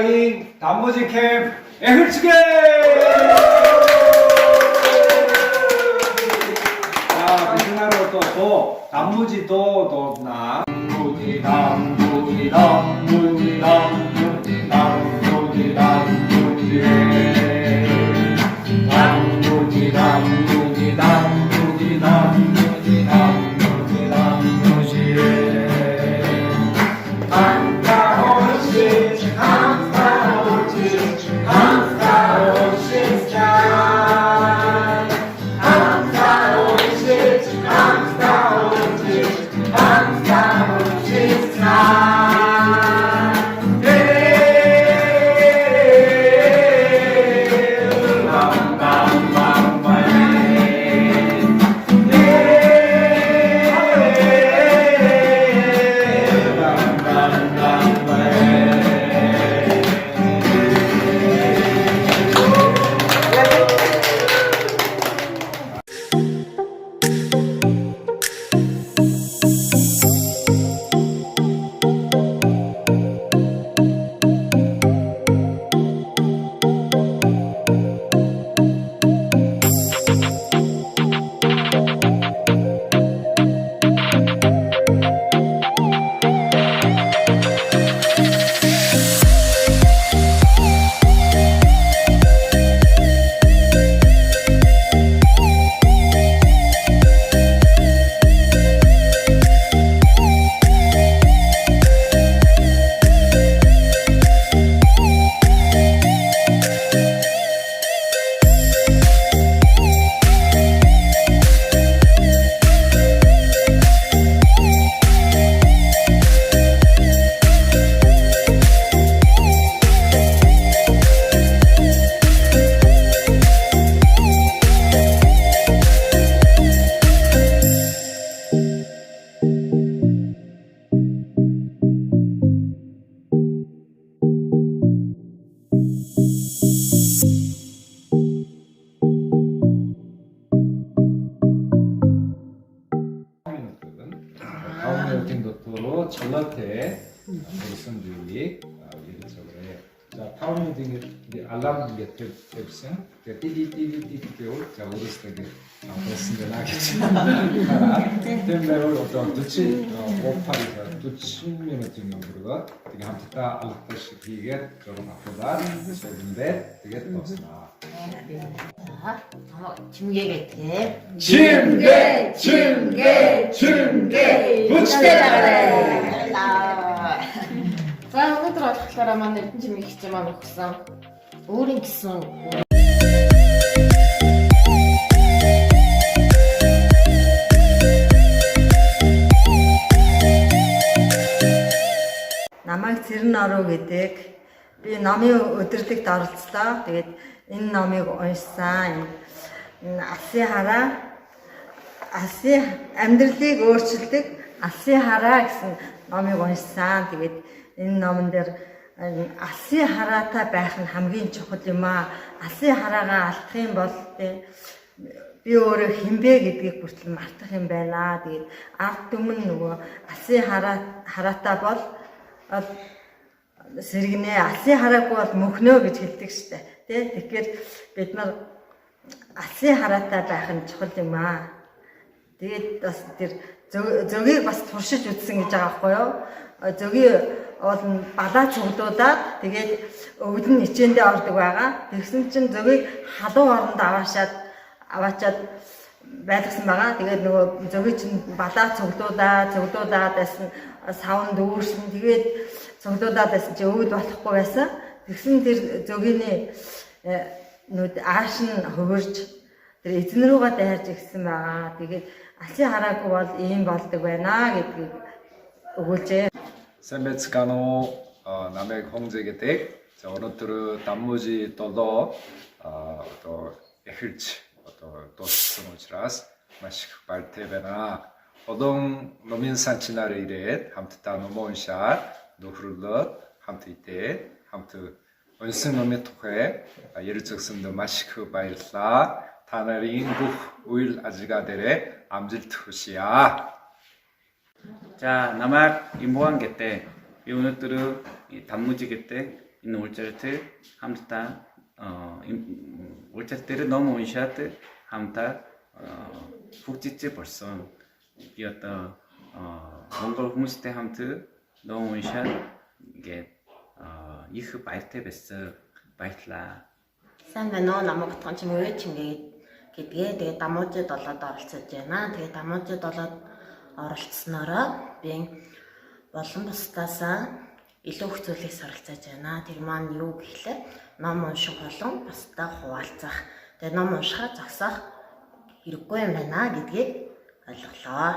타나링 단무지 캠 애흘치게! 자, 미즈나로 또 단무지도 나. 단무지 단무지 단무지 단무지 단무지 단무지 단무지 단무지 단무지 단무지 단무지 단무지 감사오시 감사오시 감사오시 참 감사오시 감사오시 감사오시 참 로 전라태 보선주의 이렇게 자 타운이 딩 알람 게트 앱슨 띠디띠디띠 자 오르스테게 아무튼 나겠지만 템레올 어떤 두치 오파리가 두치 미니트 정도가 되게 함부터 알다시피게 조금 아프다 소근데 되게 떴으나 중계 게 중계 부치대 나가래. За өнөөдөр болохоор манай эрдэнэ чимээ хийж маань өгсөн өөрийн гэсэн намайг Цэрэн Оруу гэдэг би номын өдөрлөгт оролцлоо. Тэгээд энэ номыг уншсан. Энэ алсын хараа алсын амьдралыг өөрчилдөг алсын хараа гэсэн номыг уншсан. Тэгээд энэ номон дээр алсын хараатай байх нь хамгийн чухал юм аа. Алсын хараагаа алдах юм бол би өөрөө хинбэ гэдгийг бүртэл мартах юм байна. Тэгээд ард түмэн нөгөө алсын хараатай бол сэргэнэ алсын хараагүй бол мөхнөө гэж хэлдэг штэ. Тэгэхээр бид нар алсын хараатай байх нь чухал юм аа. Тэгээд бас тэр зөгийг бас туршиж үзсэн гэж байгаа байхгүй юу? Зөгийг бол балаа цуглуудаад тэгээд өвдөн ичээндээ ордог байгаа. Тэгсэн чинь зөгийг халуун оронд аваачаад байлгасан байгаа. Тэгээд нөгөө зөгийг чинь балаа цуглуудаад байсан савн дүүрсэн. Тэгээд цуглуудаад байсан чи өвд болохгүй байсан. Тэгсэн тэр зөгийн нүд ааш нь хөвөрж тэр эзэн рүүгээ дайрж ирсэн байгаа. Тэгээд алсын хараагүй бол ийм болдог байна гэдгийг өгүүлжээ. 샌베츠카노 남의 홍제게댁 자 오늘은 단무지 또도 또 에힐치 또 스모치라스 마시크 발테베나 오동 노민산치나르 이래 함트타 노몬샤 노흐르르 함트 이때 함트 원슨 놈의 토해 예르적슨도 마시크 바일라 타나링 구 우일 아지가데레 암질투시야 자, 남학 임보한 게 때, 이 오늘들은 이 단무지게 때, энэ үйлчлэлтэй хамтдаа үйлчлэлээр ном уншаад хамтдаа хөгжиж болсон. Би одоо Монгол хүмүүстэй хамт ном уншаад ингээд их баяртай байсан. Баярлаа. Сайн байна уу намайг утган чим өөч гэдгээ тэгээд дамуужид болоод оролцож байна. Тэгээд дамуужид болоод оролцсноороо би болон бусдаасаа илүү их зүйлийг суралцаж байна. Тэр маань юу гэхлээр ном унших болон бусдаа хуваалцах. Тэгээд ном уншихаа зогсоох хэрэггүй юм байна гэдгийг ойлголоо.